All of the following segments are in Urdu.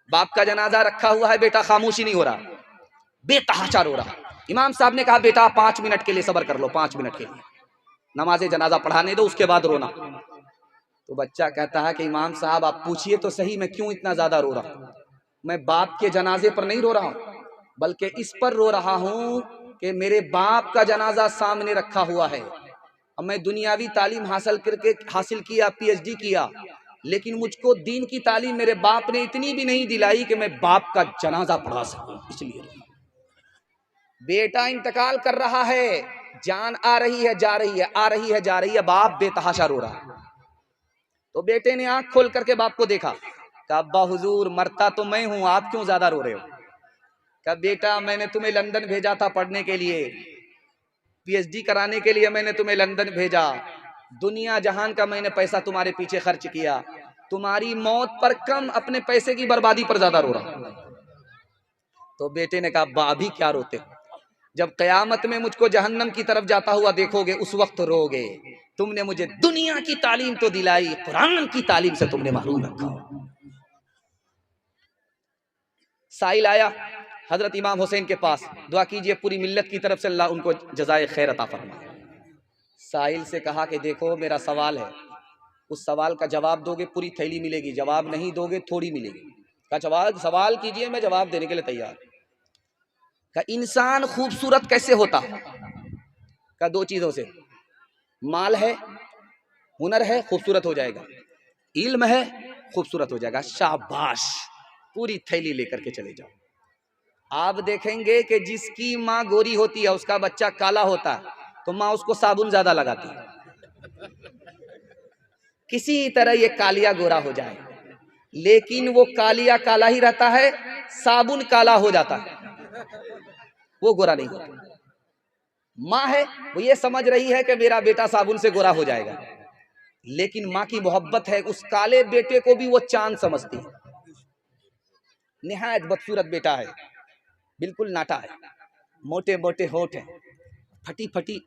باپ کا جنازہ رکھا ہوا ہے، بیٹا خاموشی نہیں ہو رہا، بے تحاشا رو رہا۔ امام صاحب نے کہا بیٹا 5 منٹ کے لیے صبر کر لو، 5 منٹ کے لیے نماز جنازہ پڑھانے دو، اس کے بعد رونا۔ تو بچہ کہتا ہے کہ امام صاحب آپ پوچھئے تو صحیح میں کیوں اتنا زیادہ رو رہا ہوں؟ میں باپ کے جنازے پر نہیں رو رہا ہوں، بلکہ اس پر رو رہا ہوں کہ میرے باپ کا جنازہ سامنے رکھا ہوا ہے۔ اب میں دنیاوی تعلیم حاصل کیا، PhD کیا، لیکن مجھ کو دین کی تعلیم میرے باپ نے اتنی بھی نہیں دلائی کہ میں باپ کا جنازہ پڑھا سکوں، اس لیے بیٹا انتقال کر رہا ہے، جان آ رہی ہے جا رہی ہے، آ رہی ہے جا رہی ہے، باپ بے تحاشا رو رہا ہے۔ تو بیٹے نے آنکھ کھول کر کے باپ کو دیکھا، کہا ابا حضور مرتا تو میں ہوں، آپ کیوں زیادہ رو رہے ہو؟ کہا بیٹا میں نے تمہیں لندن بھیجا تھا پڑھنے کے لیے، PhD کرانے کے لیے میں نے تمہیں لندن بھیجا، دنیا جہان کا میں نے پیسہ تمہارے پیچھے خرچ کیا، تمہاری موت پر کم اپنے پیسے کی بربادی پر زیادہ رو رہا ہوں۔ تو بیٹے نے کہا ابا ابھی کیا روتے ہو؟ جب قیامت میں مجھ کو جہنم کی طرف جاتا ہوا دیکھو گے اس وقت رو گے، تم نے مجھے دنیا کی تعلیم تو دلائی، قرآن کی تعلیم سے تم نے محروم رکھا۔ سائل آیا حضرت امام حسین کے پاس، دعا کیجئے پوری ملت کی طرف سے اللہ ان کو جزائے خیر عطا فرمائے۔ سائل سے کہا کہ دیکھو میرا سوال ہے، اس سوال کا جواب دو گے پوری تھیلی ملے گی، جواب نہیں دو گے تھوڑی ملے گی۔ کہا سوال کیجئے میں جواب دینے کے لیے تیار۔ کہ انسان خوبصورت کیسے ہوتا؟ کہ 2 چیزوں سے، مال ہے، ہنر ہے، خوبصورت ہو جائے گا، علم ہے، خوبصورت ہو جائے گا۔ شاباش، پوری تھیلی لے کر کے چلے جاؤ۔ آپ دیکھیں گے کہ جس کی ماں گوری ہوتی ہے اس کا بچہ کالا ہوتا ہے تو ماں اس کو صابن زیادہ لگاتی ہے، کسی طرح یہ کالیا گورا ہو جائے، لیکن وہ کالیا کالا ہی رہتا ہے، صابن کالا ہو جاتا ہے، وہ گورا نہیں ہوتا۔ ماں ہے وہ یہ سمجھ رہی ہے کہ میرا بیٹا صابن سے گورا ہو جائے گا، لیکن ماں کی محبت ہے، اس کالے بیٹے کو بھی وہ چاند سمجھتی ہے۔ نہایت بدصورت بیٹا ہے، بالکل ناٹا ہے، موٹے موٹے ہونٹ ہیں، پھٹی پھٹی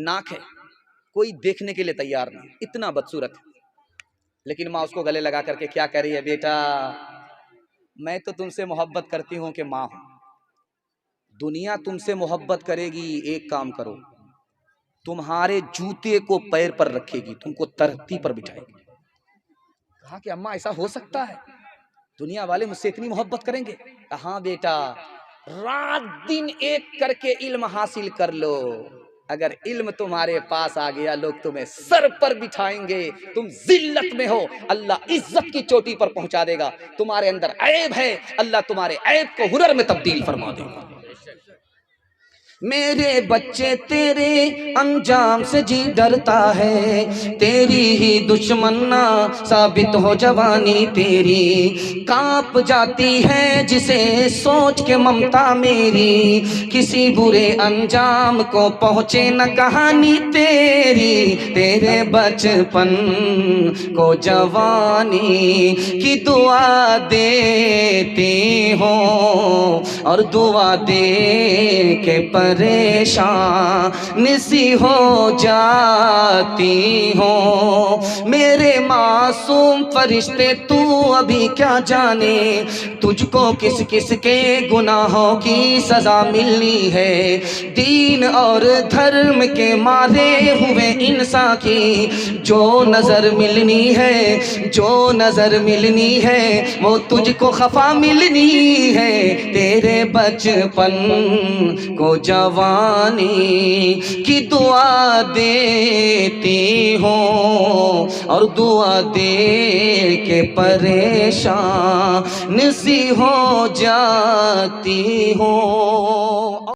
ناک ہے، کوئی دیکھنے کے لیے تیار نہیں، اتنا بدصورت ہے۔ لیکن ماں اس کو گلے لگا کر کے کیا کہہ رہی ہے، بیٹا میں تو تم سے محبت کرتی ہوں کہ ماں ہوں، دنیا تم سے محبت کرے گی، ایک کام کرو، تمہارے جوتے کو پیر پر رکھے گی، تم کو ترتی پر بٹھائے گی۔ کہا کہ اماں ایسا ہو سکتا ہے، دنیا والے مجھ سے اتنی محبت کریں گے؟ ہاں بیٹا، رات دن ایک کر کے علم حاصل کر لو، اگر علم تمہارے پاس آ گیا لوگ تمہیں سر پر بٹھائیں گے، تم ذلت میں ہو اللہ عزت کی چوٹی پر پہنچا دے گا، تمہارے اندر عیب ہے اللہ تمہارے عیب کو ہنر میں تبدیل فرما دے گا۔ میرے بچے تیرے انجام سے جی ڈرتا ہے، تیری ہی دشمنا ثابت ہو جوانی تیری، کانپ جاتی ہے جسے سوچ کے ممتا میری، کسی برے انجام کو پہنچے نہ کہانی تیری، تیرے بچپن کو جوانی کی دعا دیتی ہوں، اور دعا دے کے پریشان سی ہو جاتی ہوں۔ میرے معصوم فرشتے تو ابھی کیا جانے، تجھ کو کس کس کے گناہوں کی سزا ملنی ہے، دین اور دھرم کے مارے ہوئے انسان کی جو نظر ملنی ہے، جو نظر ملنی ہے وہ تجھ کو خفا ملنی ہے، تیرے بچپن کو جوانی کی دعا دیتی ہوں، اور دعا دے کے پریشان سی ہو جاتی ہوں۔